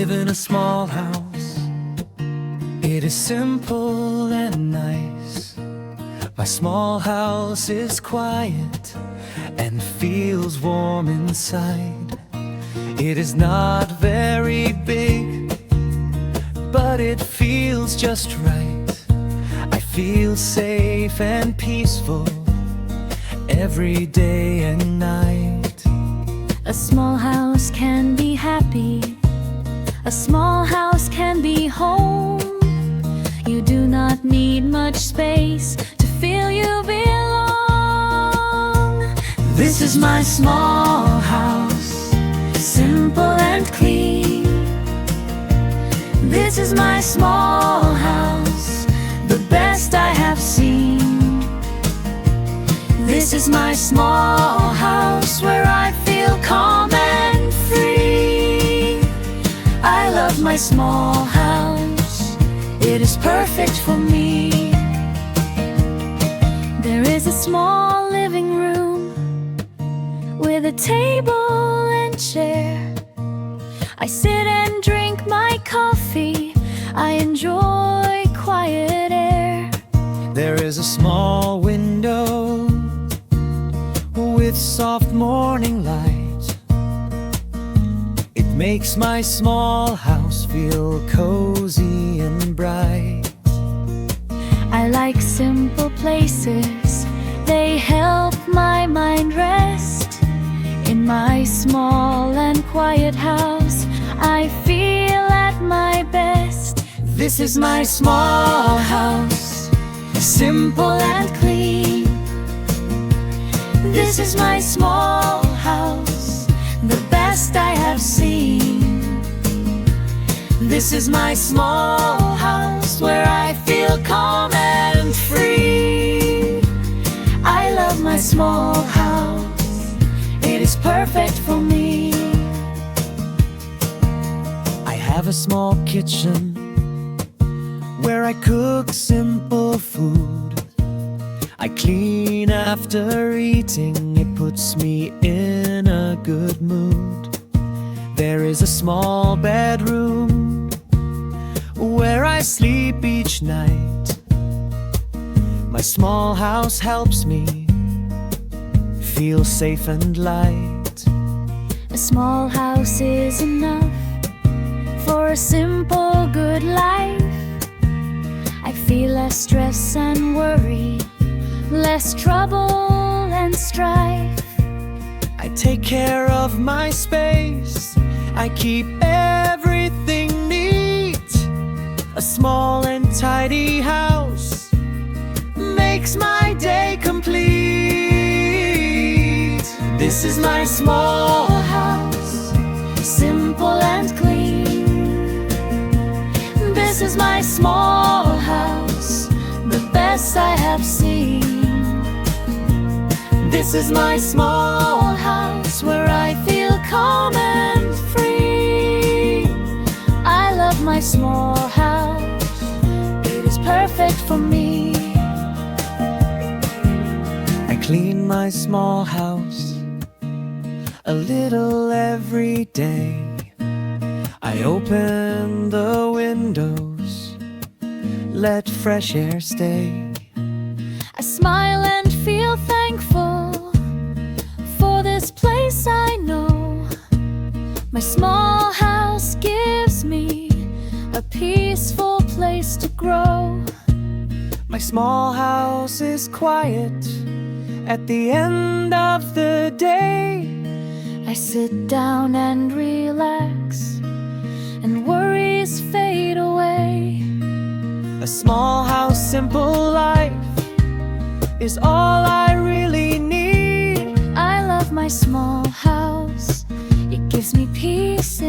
live in a small house. It is simple and nice. My small house is quiet and feels warm inside. It is not very big, but it feels just right. I feel safe and peaceful every day and night. A small house can be happy. A small house can be home. You do not need much space to feel you belong. This is my small house, simple and clean. This is my small house, the best I have seen. This is my small house where I feel calm and free. I love my small house, it is perfect for me. There is a small living room with a table and chair. I sit and drink my coffee, I enjoy quiet air. There is a small window with soft morning light. It makes my small house feel cozy and bright. I like simple places, they help my mind rest. In my small and quiet house, I feel at my best. This is my small house, simple and clean. This is my small house, the best I have seen. This is my small house where I feel calm and free. I love my small house, it is perfect for me. I have a small kitchen where I cook simple food. I clean after eating, it puts me in a good mood. There is a small bedroom where I sleep each night. My small house helps me feel safe and light. A small house is enough for a simple good life. I feel less stress and worry, less trouble and strife. I take care of my space, I keep everything neat. A small and tidy house makes my day complete. This is my small house, simple and clean. This is my small house, the best I have seen. This is my small house where I feel calm and free. I love my small house, it is perfect for me. I clean my small house a little every day. I open the windows, let fresh air stay. I smile and feel thankful for this place I know. My small house gives me a peaceful place to grow. My small house is quiet at the end of the day. I sit down and relax, and worries fade away. A small house, simple life is all I really need. I love my small house, it gives me peace